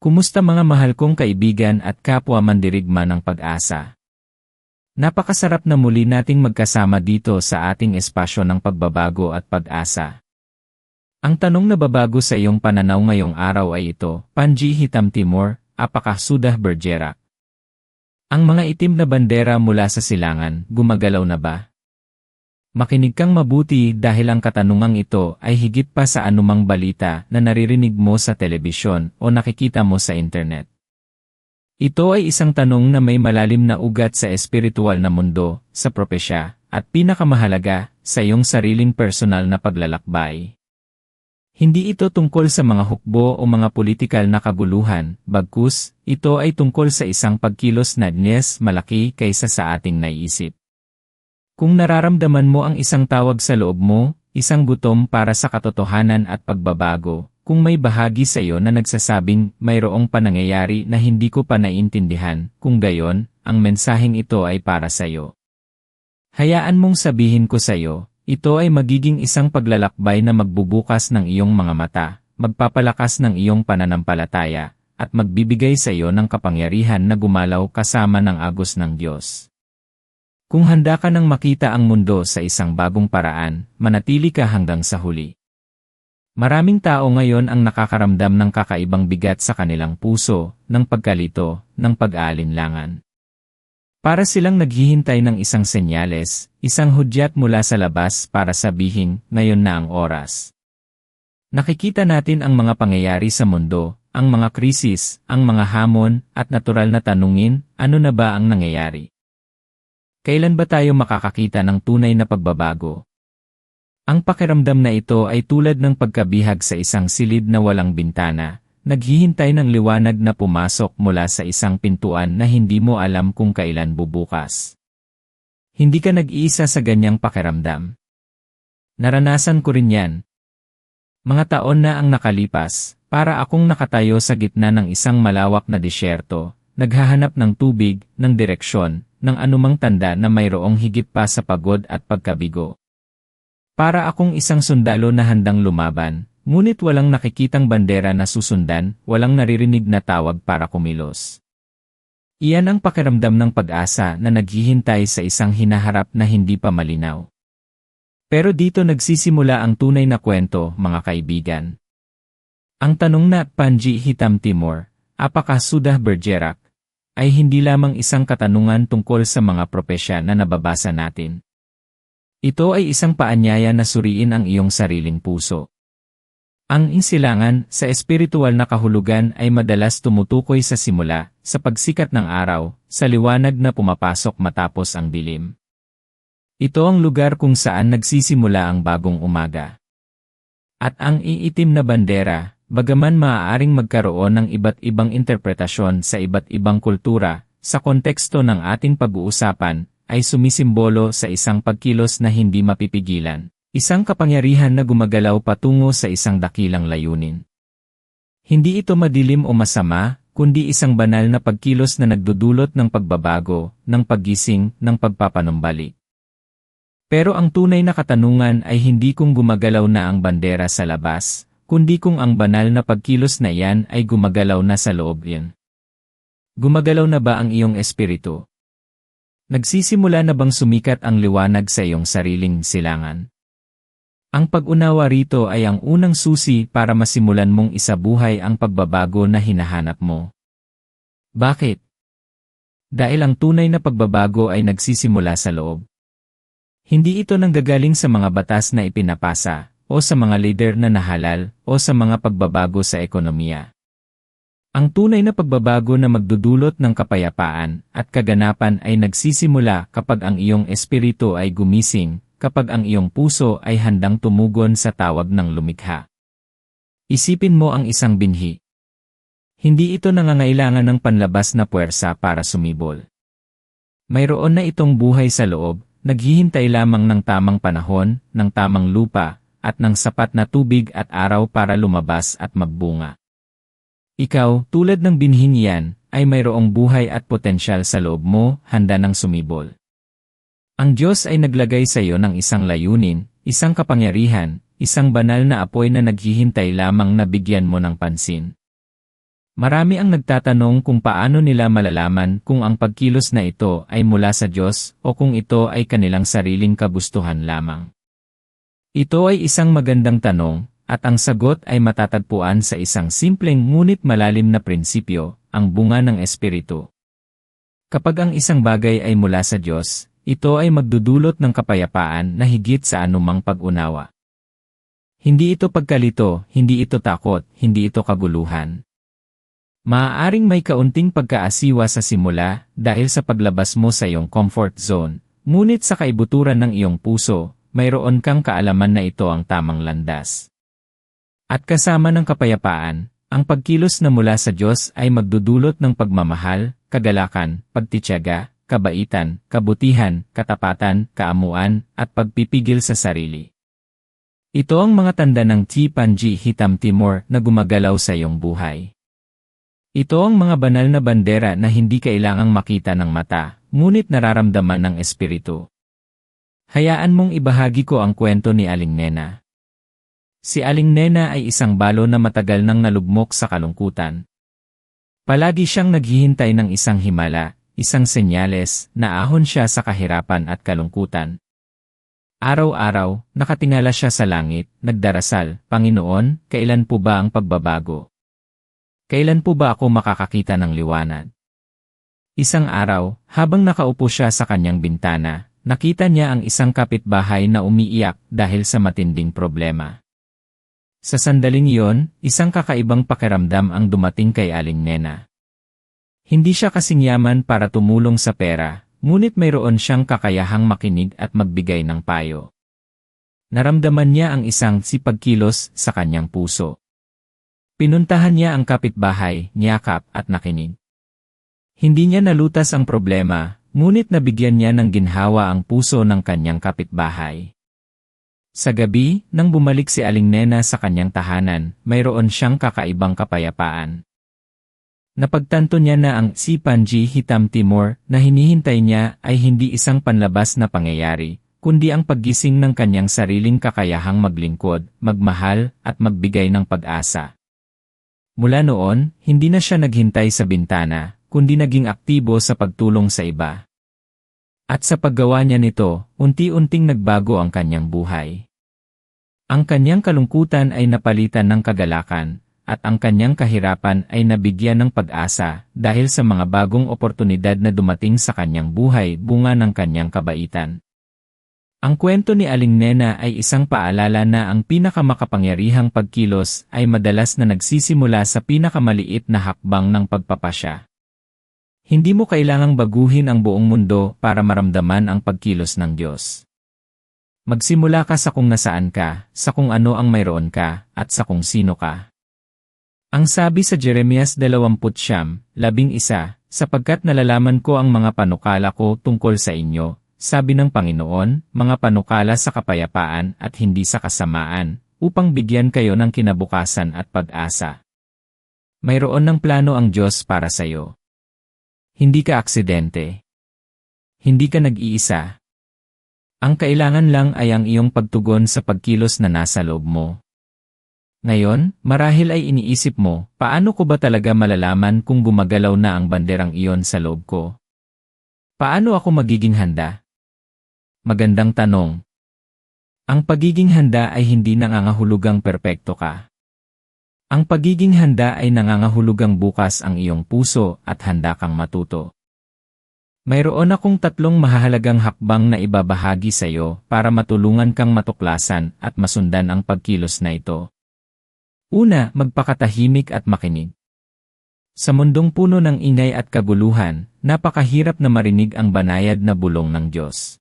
Kumusta mga mahal kong kaibigan at kapwa mandirigma ng pag-asa? Napakasarap na muli nating magkasama dito sa ating espasyo ng pagbabago at pag-asa. Ang tanong na babago sa iyong pananaw ngayong araw ay ito, Panji Hitam Timor, apakah sudah bergerak? Ang mga itim na bandera mula sa silangan, gumagalaw na ba? Makinig kang mabuti dahil ang katanungang ito ay higit pa sa anumang balita na naririnig mo sa telebisyon o nakikita mo sa internet. Ito ay isang tanong na may malalim na ugat sa espiritual na mundo, sa propesya, at pinakamahalaga, sa iyong sariling personal na paglalakbay. Hindi ito tungkol sa mga hukbo o mga politikal na kaguluhan, bagkus, ito ay tungkol sa isang pagkilos na malaki kaysa sa ating naiisip. Kung nararamdaman mo ang isang tawag sa loob mo, isang gutom para sa katotohanan at pagbabago, kung may bahagi sa iyo na nagsasabing mayroong panangyayari na hindi ko pa naiintindihan, kung gayon, ang mensaheng ito ay para sa iyo. Hayaan mong sabihin ko sa iyo, ito ay magiging isang paglalakbay na magbubukas ng iyong mga mata, magpapalakas ng iyong pananampalataya, at magbibigay sa iyo ng kapangyarihan na gumalaw kasama ng agos ng Diyos. Kung handa ka nang makita ang mundo sa isang bagong paraan, manatili ka hanggang sa huli. Maraming tao ngayon ang nakakaramdam ng kakaibang bigat sa kanilang puso, ng pagkalito, ng pag-aalinlangan. Para silang naghihintay ng isang senyales, isang hudyat mula sa labas para sabihin, ngayon na ang oras. Nakikita natin ang mga pangyayari sa mundo, ang mga krisis, ang mga hamon, at natural na tanungin, ano na ba ang nangyayari? Kailan ba tayo makakakita ng tunay na pagbabago? Ang pakiramdam na ito ay tulad ng pagkabihag sa isang silid na walang bintana, naghihintay ng liwanag na pumasok mula sa isang pintuan na hindi mo alam kung kailan bubukas. Hindi ka nag-iisa sa ganyang pakiramdam. Naranasan ko rin yan. Mga taon na ang nakalipas, para akong nakatayo sa gitna ng isang malawak na disyerto, naghahanap ng tubig, ng direksyon, ng anumang tanda na mayroong higit pa sa pagod at pagkabigo. Para akong isang sundalo na handang lumaban, ngunit walang nakikitang bandera na susundan, walang naririnig na tawag para kumilos. Iyan ang pakiramdam ng pag-asa na naghihintay sa isang hinaharap na hindi pa malinaw. Pero dito nagsisimula ang tunay na kwento, mga kaibigan. Ang tanong na Panji Hitam Timor, apakah sudah bergerak? Ay hindi lamang isang katanungan tungkol sa mga propesya na nababasa natin. Ito ay isang paanyaya na suriin ang iyong sariling puso. Ang insilangan sa espiritual na kahulugan ay madalas tumutukoy sa simula, sa pagsikat ng araw, sa liwanag na pumapasok matapos ang dilim. Ito ang lugar kung saan nagsisimula ang bagong umaga. At ang iitim na bandera, bagaman maaaring magkaroon ng iba't ibang interpretasyon sa iba't ibang kultura, sa konteksto ng ating pag-uusapan, ay sumisimbolo sa isang pagkilos na hindi mapipigilan, isang kapangyarihan na gumagalaw patungo sa isang dakilang layunin. Hindi ito madilim o masama, kundi isang banal na pagkilos na nagdudulot ng pagbabago, ng paggising, ng pagpapanumbalik. Pero ang tunay na katanungan ay hindi kung gumagalaw na ang bandera sa labas, kundi kung ang banal na pagkilos na iyan ay gumagalaw na sa loob yan. Gumagalaw na ba ang iyong espiritu? Nagsisimula na bang sumikat ang liwanag sa iyong sariling silangan? Ang pag-unawa rito ay ang unang susi para masimulan mong isabuhay ang pagbabago na hinahanap mo. Bakit? Dahil ang tunay na pagbabago ay nagsisimula sa loob. Hindi ito nanggagaling sa mga batas na ipinapasa, o sa mga leader na nahalal, o sa mga pagbabago sa ekonomiya. Ang tunay na pagbabago na magdudulot ng kapayapaan at kaganapan ay nagsisimula kapag ang iyong espiritu ay gumising, kapag ang iyong puso ay handang tumugon sa tawag ng lumikha. Isipin mo ang isang binhi. Hindi ito nangangailangan ng panlabas na puwersa para sumibol. Mayroon na itong buhay sa loob, naghihintay lamang ng tamang panahon, ng tamang lupa, at ng sapat na tubig at araw para lumabas at magbunga. Ikaw, tulad ng binhing yan, ay mayroong buhay at potensyal sa loob mo, handa ng sumibol. Ang Diyos ay naglagay sa iyo ng isang layunin, isang kapangyarihan, isang banal na apoy na naghihintay lamang na bigyan mo ng pansin. Marami ang nagtatanong kung paano nila malalaman kung ang pagkilos na ito ay mula sa Diyos o kung ito ay kanilang sariling kagustuhan lamang. Ito ay isang magandang tanong, at ang sagot ay matatagpuan sa isang simpleng ngunit malalim na prinsipyo, ang bunga ng Espiritu. Kapag ang isang bagay ay mula sa Diyos, ito ay magdudulot ng kapayapaan na higit sa anumang pag-unawa. Hindi ito pagkalito, hindi ito takot, hindi ito kaguluhan. Maaaring may kaunting pagkaasiwa sa simula dahil sa paglabas mo sa iyong comfort zone, ngunit sa kaibuturan ng iyong puso, mayroon kang kaalaman na ito ang tamang landas. At kasama ng kapayapaan, ang pagkilos na mula sa Diyos ay magdudulot ng pagmamahal, kagalakan, pagtitiyaga, kabaitan, kabutihan, katapatan, kaamuan, at pagpipigil sa sarili. Ito ang mga tanda ng Tipanji Hitam Timor na gumagalaw sa iyong buhay. Ito ang mga banal na bandera na hindi kailangang makita ng mata, ngunit nararamdaman ng Espiritu. Hayaan mong ibahagi ko ang kwento ni Aling Nena. Si Aling Nena ay isang balo na matagal nang nalugmok sa kalungkutan. Palagi siyang naghihintay ng isang himala, isang senyales na ahon siya sa kahirapan at kalungkutan. Araw-araw, nakatingala siya sa langit, nagdarasal, Panginoon, kailan po ba ang pagbabago? Kailan po ba ako makakakita ng liwanag? Isang araw, habang nakaupo siya sa kanyang bintana, nakita niya ang isang kapitbahay na umiiyak dahil sa matinding problema. Sa sandaling iyon, isang kakaibang pakiramdam ang dumating kay Aling Nena. Hindi siya kasing yaman para tumulong sa pera, ngunit mayroon siyang kakayahang makinig at magbigay ng payo. Naramdaman niya ang isang sipagkilos sa kanyang puso. Pinuntahan niya ang kapitbahay, niyakap at nakinig. Hindi niya nalutas ang problema, ngunit nabigyan niya ng ginhawa ang puso ng kanyang kapitbahay. Sa gabi, nang bumalik si Aling Nena sa kanyang tahanan, mayroon siyang kakaibang kapayapaan. Napagtanto niya na ang Tipanji Hitam Timor na hinihintay niya ay hindi isang panlabas na pangyayari, kundi ang paggising ng kanyang sariling kakayahang maglingkod, magmahal, at magbigay ng pag-asa. Mula noon, hindi na siya naghintay sa bintana, kundi naging aktibo sa pagtulong sa iba. At sa paggawa niya nito, unti-unting nagbago ang kanyang buhay. Ang kanyang kalungkutan ay napalitan ng kagalakan, at ang kanyang kahirapan ay nabigyan ng pag-asa dahil sa mga bagong oportunidad na dumating sa kanyang buhay bunga ng kanyang kabaitan. Ang kwento ni Aling Nena ay isang paalala na ang pinakamakapangyarihang pagkilos ay madalas na nagsisimula sa pinakamaliit na hakbang ng pagpapasya. Hindi mo kailangang baguhin ang buong mundo para maramdaman ang pagkilos ng Diyos. Magsimula ka sa kung nasaan ka, sa kung ano ang mayroon ka, at sa kung sino ka. Ang sabi sa Jeremias 20:11, sapagkat nalalaman ko ang mga panukala ko tungkol sa inyo, sabi ng Panginoon, mga panukala sa kapayapaan at hindi sa kasamaan, upang bigyan kayo ng kinabukasan at pag-asa. Mayroon ng plano ang Diyos para sa iyo. Hindi ka aksidente. Hindi ka nag-iisa. Ang kailangan lang ay ang iyong pagtugon sa pagkilos na nasa loob mo. Ngayon, marahil ay iniisip mo, paano ko ba talaga malalaman kung gumagalaw na ang banderang iyon sa loob ko? Paano ako magiging handa? Magandang tanong. Ang pagiging handa ay hindi nangangahulugang perpekto ka. Ang pagiging handa ay nangangahulugang bukas ang iyong puso at handa kang matuto. Mayroon akong 3 mahahalagang hakbang na ibabahagi sa iyo para matulungan kang matuklasan at masundan ang pagkilos na ito. Una, magpakatahimik at makinig. Sa mundong puno ng ingay at kaguluhan, napakahirap na marinig ang banayad na bulong ng Diyos.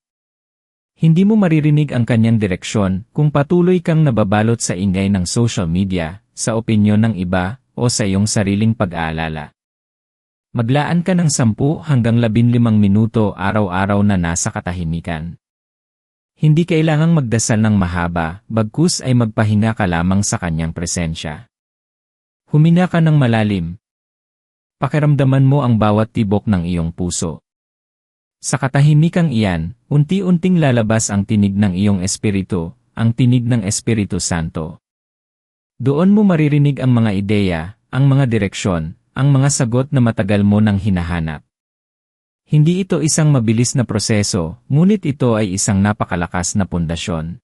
Hindi mo maririnig ang kanyang direksyon kung patuloy kang nababalot sa ingay ng social media, sa opinyon ng iba, o sa iyong sariling pag-aalala. Maglaan ka ng 10 hanggang 15 minuto araw-araw na nasa katahimikan. Hindi kailangang magdasal ng mahaba, bagkus ay magpahinga ka lamang sa kanyang presensya. Huminga ka ng malalim. Pakiramdaman mo ang bawat tibok ng iyong puso. Sa katahimikang iyan, unti-unting lalabas ang tinig ng iyong espiritu, ang tinig ng Espiritu Santo. Doon mo maririnig ang mga ideya, ang mga direksyon, ang mga sagot na matagal mo nang hinahanap. Hindi ito isang mabilis na proseso, ngunit ito ay isang napakalakas na pundasyon.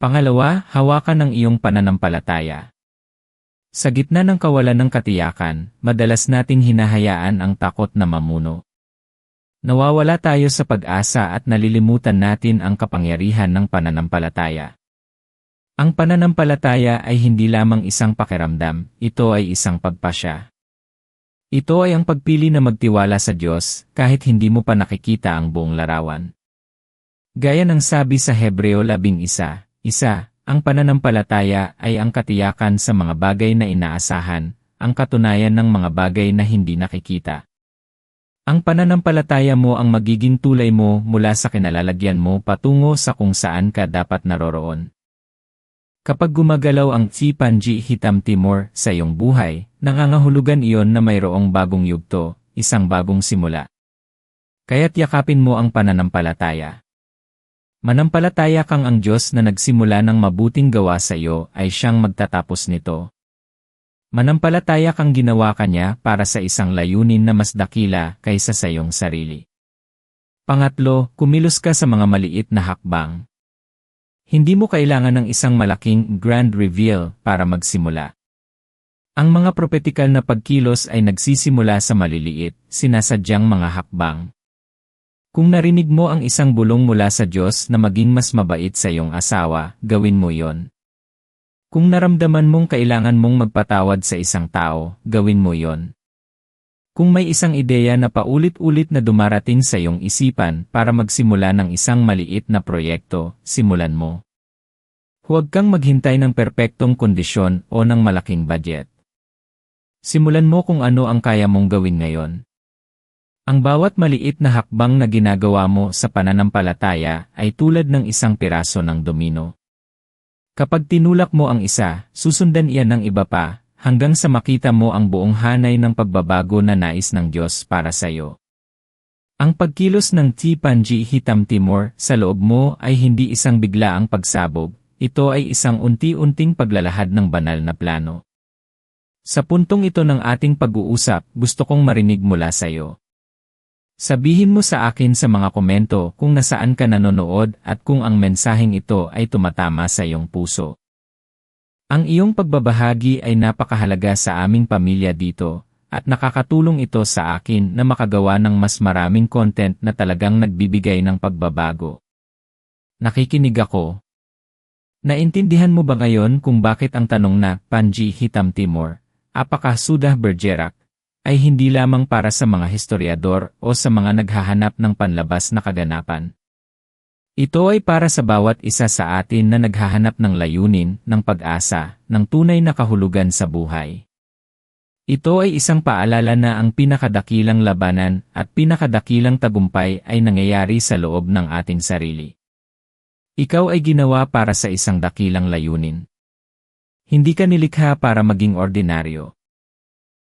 Pangalawa, hawakan ang iyong pananampalataya. Sa gitna ng kawalan ng katiyakan, madalas nating hinahayaan ang takot na mamuno. Nawawala tayo sa pag-asa at nalilimutan natin ang kapangyarihan ng pananampalataya. Ang pananampalataya ay hindi lamang isang pakiramdam, ito ay isang pagpasya. Ito ay ang pagpili na magtiwala sa Diyos kahit hindi mo pa nakikita ang buong larawan. Gaya ng sabi sa Hebreo 11:1, ang pananampalataya ay ang katiyakan sa mga bagay na inaasahan, ang katunayan ng mga bagay na hindi nakikita. Ang pananampalataya mo ang magiging tulay mo mula sa kinalalagyan mo patungo sa kung saan ka dapat naroroon. Kapag gumagalaw ang Tsipanji Hitam Timor sa iyong buhay, nangangahulugan iyon na mayroong bagong yugto, isang bagong simula. Kaya't yakapin mo ang pananampalataya. Manampalataya kang ang Diyos na nagsimula ng mabuting gawa sa iyo ay siyang magtatapos nito. Manampalataya kang ginawa Kanya para sa isang layunin na mas dakila kaysa sa iyong sarili. Pangatlo, kumilos ka sa mga maliit na hakbang. Hindi mo kailangan ng isang malaking grand reveal para magsimula. Ang mga propetikal na pagkilos ay nagsisimula sa maliliit, sinasadyang mga hakbang. Kung narinig mo ang isang bulong mula sa Diyos na maging mas mabait sa iyong asawa, gawin mo yon. Kung naramdaman mong kailangan mong magpatawad sa isang tao, gawin mo yon. Kung may isang ideya na paulit-ulit na dumarating sa iyong isipan para magsimula ng isang maliit na proyekto, simulan mo. Huwag kang maghintay ng perpektong kondisyon o ng malaking budget. Simulan mo kung ano ang kaya mong gawin ngayon. Ang bawat maliit na hakbang na ginagawa mo sa pananampalataya ay tulad ng isang piraso ng domino. Kapag tinulak mo ang isa, susundan iyan ng iba pa, hanggang sa makita mo ang buong hanay ng pagbabago na nais ng Diyos para sa iyo. Ang pagkilos ng Tsipanji Hitam Timor sa loob mo ay hindi isang biglaang pagsabog, ito ay isang unti-unting paglalahad ng banal na plano. Sa puntong ito ng ating pag-uusap, gusto kong marinig mula sa iyo. Sabihin mo sa akin sa mga komento kung nasaan ka nanonood at kung ang mensaheng ito ay tumatama sa iyong puso. Ang iyong pagbabahagi ay napakahalaga sa aming pamilya dito, at nakakatulong ito sa akin na makagawa ng mas maraming content na talagang nagbibigay ng pagbabago. Nakikinig ako. Naintindihan mo ba ngayon kung bakit ang tanong na Panji Hitam Timor, apaka Sudah Bergerak, ay hindi lamang para sa mga historiador o sa mga naghahanap ng panlabas na kaganapan? Ito ay para sa bawat isa sa atin na naghahanap ng layunin, ng pag-asa, ng tunay na kahulugan sa buhay. Ito ay isang paalala na ang pinakadakilang labanan at pinakadakilang tagumpay ay nangyayari sa loob ng ating sarili. Ikaw ay ginawa para sa isang dakilang layunin. Hindi ka nilikha para maging ordinaryo.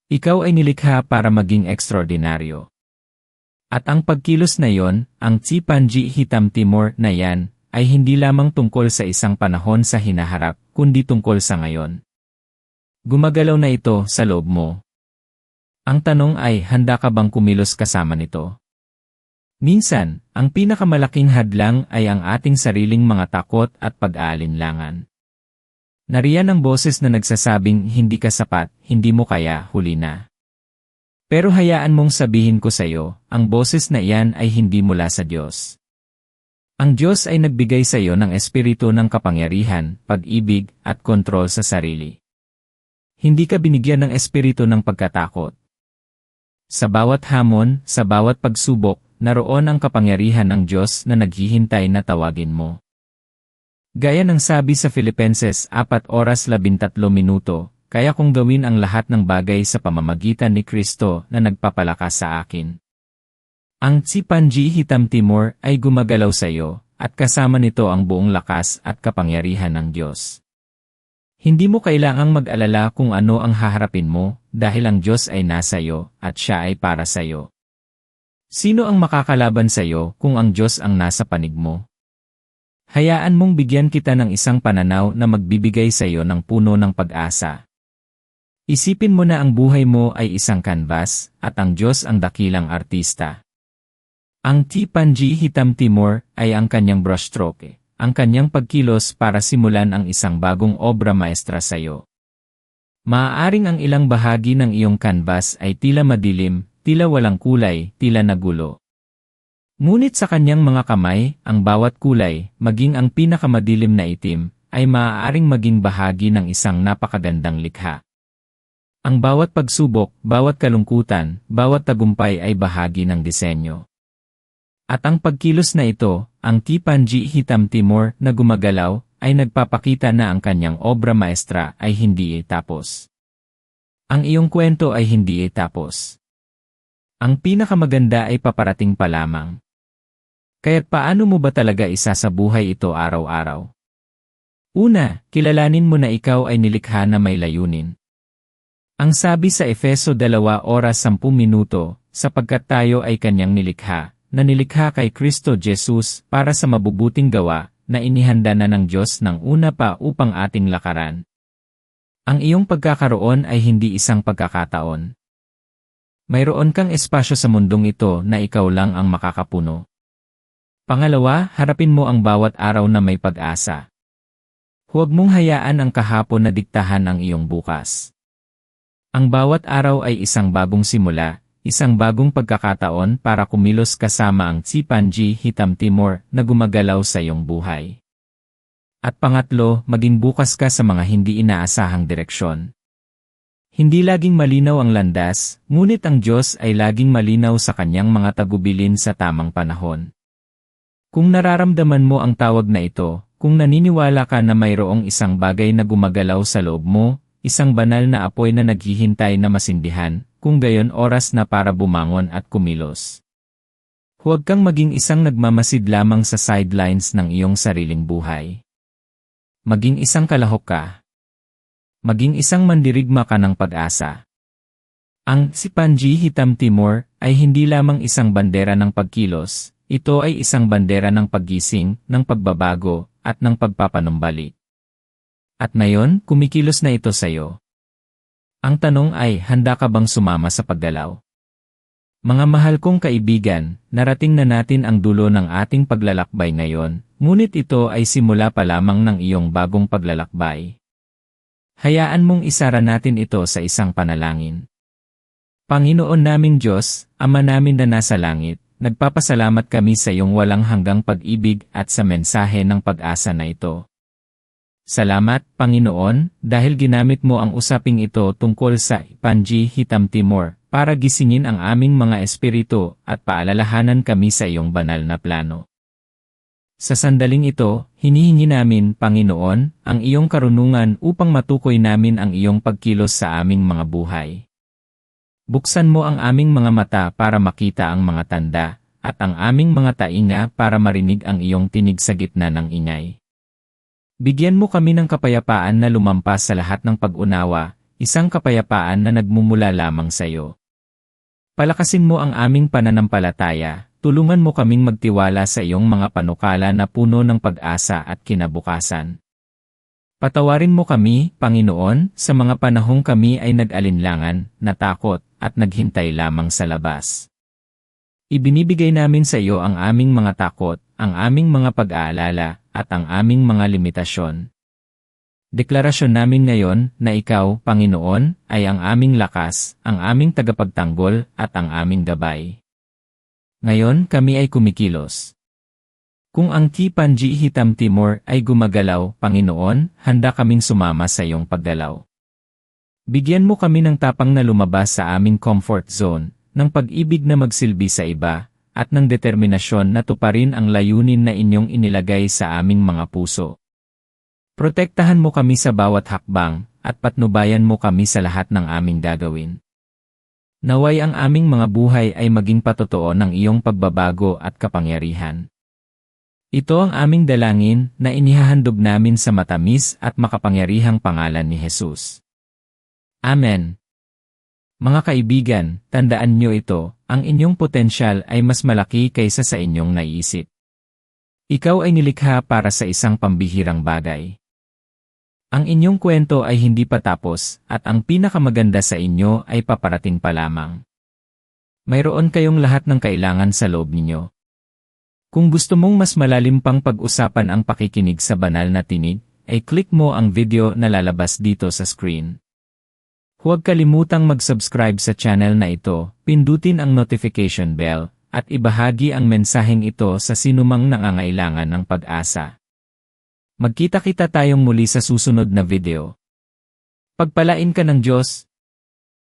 Ikaw ay nilikha para maging ekstraordinaryo. At ang pagkilos na yon, ang Tsipanji Hitam Timor na yan, ay hindi lamang tungkol sa isang panahon sa hinaharap, kundi tungkol sa ngayon. Gumagalaw na ito sa loob mo. Ang tanong ay, handa ka bang kumilos kasama nito? Minsan, ang pinakamalaking hadlang ay ang ating sariling mga takot at pag-aalinlangan. Nariyan ang boses na nagsasabing hindi ka sapat, hindi mo kaya, huli na. Pero hayaan mong sabihin ko sa iyo, ang boses na iyan ay hindi mula sa Diyos. Ang Diyos ay nagbigay sa iyo ng espiritu ng kapangyarihan, pag-ibig, at kontrol sa sarili. Hindi ka binigyan ng espiritu ng pagkatakot. Sa bawat hamon, sa bawat pagsubok, naroon ang kapangyarihan ng Diyos na naghihintay na tawagin mo. Gaya ng sabi sa Filipenses 4:13, kaya kong gawin ang lahat ng bagay sa pamamagitan ni Kristo na nagpapalakas sa akin. Ang Tsipanji Hitam Timor ay gumagalaw sa iyo, at kasama nito ang buong lakas at kapangyarihan ng Diyos. Hindi mo kailangang mag-alala kung ano ang haharapin mo, dahil ang Diyos ay nasa iyo, at Siya ay para sa iyo. Sino ang makakalaban sa iyo kung ang Diyos ang nasa panig mo? Hayaan mong bigyan kita ng isang pananaw na magbibigay sa iyo ng puno ng pag-asa. Isipin mo na ang buhay mo ay isang canvas, at ang Diyos ang dakilang artista. Ang T-Panji Hitam Timur ay ang kanyang brushstroke, ang kanyang pagkilos para simulan ang isang bagong obra maestra sa iyo. Maaaring ang ilang bahagi ng iyong canvas ay tila madilim, tila walang kulay, tila nagulo. Ngunit sa kanyang mga kamay, ang bawat kulay, maging ang pinakamadilim na itim, ay maaaring maging bahagi ng isang napakagandang likha. Ang bawat pagsubok, bawat kalungkutan, bawat tagumpay ay bahagi ng disenyo. At ang pagkilos na ito, ang T-Panji Hitam Timur na gumagalaw, ay nagpapakita na ang kanyang obra maestra ay hindi tapos. Ang iyong kwento ay hindi tapos. Ang pinakamaganda ay paparating pa lamang. Kaya't paano mo ba talaga isasabuhay ito araw-araw? Una, kilalanin mo na ikaw ay nilikha na may layunin. Ang sabi sa Efeso 2:10, sapagkat tayo ay kanyang nilikha, na nilikha kay Kristo Jesus para sa mabubuting gawa, na inihanda na ng Diyos ng una pa upang ating lakaran. Ang iyong pagkakaroon ay hindi isang pagkakataon. Mayroon kang espasyo sa mundong ito na ikaw lang ang makakapuno. Pangalawa, harapin mo ang bawat araw na may pag-asa. Huwag mong hayaan ang kahapon na diktahan ang iyong bukas. Ang bawat araw ay isang bagong simula, isang bagong pagkakataon para kumilos kasama ang T-Panji Hitam Timur na gumagalaw sa iyong buhay. At pangatlo, maging bukas ka sa mga hindi inaasahang direksyon. Hindi laging malinaw ang landas, ngunit ang Diyos ay laging malinaw sa kanyang mga tagubilin sa tamang panahon. Kung nararamdaman mo ang tawag na ito, kung naniniwala ka na mayroong isang bagay na gumagalaw sa loob mo, isang banal na apoy na naghihintay na masindihan, kung gayon oras na para bumangon at kumilos. Huwag kang maging isang nagmamasid lamang sa sidelines ng iyong sariling buhay. Maging isang kalahok ka. Maging isang mandirigma ka ng pag-asa. Ang T-Panji Hitam Timur ay hindi lamang isang bandera ng pagkilos, ito ay isang bandera ng paggising, ng pagbabago, at ng pagpapanumbalik. At ngayon, kumikilos na ito sa iyo. Ang tanong ay, handa ka bang sumama sa paggalaw? Mga mahal kong kaibigan, narating na natin ang dulo ng ating paglalakbay ngayon, ngunit ito ay simula pa lamang ng iyong bagong paglalakbay. Hayaan mong isara natin ito sa isang panalangin. Panginoon naming Diyos, Ama namin na nasa langit, nagpapasalamat kami sa iyong walang hanggang pag-ibig at sa mensahe ng pag-asa na ito. Salamat, Panginoon, dahil ginamit mo ang usaping ito tungkol sa T-Panji Hitam Timur para gisingin ang aming mga espiritu at paalalahanan kami sa iyong banal na plano. Sa sandaling ito, hinihingi namin, Panginoon, ang iyong karunungan upang matukoy namin ang iyong pagkilos sa aming mga buhay. Buksan mo ang aming mga mata para makita ang mga tanda, at ang aming mga tainga para marinig ang iyong tinig sa gitna ng ingay. Bigyan mo kami ng kapayapaan na lumampas sa lahat ng pag-unawa, isang kapayapaan na nagmumula lamang sa iyo. Palakasin mo ang aming pananampalataya, tulungan mo kaming magtiwala sa iyong mga panukala na puno ng pag-asa at kinabukasan. Patawarin mo kami, Panginoon, sa mga panahong kami ay nag-alinlangan, natakot, at naghintay lamang sa labas. Ibinibigay namin sa iyo ang aming mga takot, ang aming mga pag-aalala, at ang aming mga limitasyon. Deklarasyon namin ngayon na ikaw, Panginoon, ay ang aming lakas, ang aming tagapagtanggol, at ang aming gabay. Ngayon kami ay kumikilos. Kung ang T-Panji Hitam Timur ay gumagalaw, Panginoon, handa kaming sumama sa iyong paggalaw. Bigyan mo kami ng tapang na lumabas sa aming comfort zone, ng pag-ibig na magsilbi sa iba, at ng determinasyon na tuparin ang layunin na inyong inilagay sa aming mga puso. Protektahan mo kami sa bawat hakbang, at patnubayan mo kami sa lahat ng aming gagawin. Naway ang aming mga buhay ay maging patotoo ng iyong pagbabago at kapangyarihan. Ito ang aming dalangin na inihahandog namin sa matamis at makapangyarihang pangalan ni Jesus. Amen. Mga kaibigan, tandaan niyo ito, ang inyong potensyal ay mas malaki kaysa sa inyong naiisip. Ikaw ay nilikha para sa isang pambihirang bagay. Ang inyong kwento ay hindi pa tapos, at ang pinakamaganda sa inyo ay paparating pa lamang. Mayroon kayong lahat ng kailangan sa loob ninyo. Kung gusto mong mas malalim pang pag-usapan ang pakikinig sa banal na tinig, ay click mo ang video na lalabas dito sa screen. Huwag kalimutang mag-subscribe sa channel na ito, pindutin ang notification bell, at ibahagi ang mensaheng ito sa sinumang nangangailangan ng pag-asa. Magkita-kita tayong muli sa susunod na video. Pagpalain ka ng Diyos.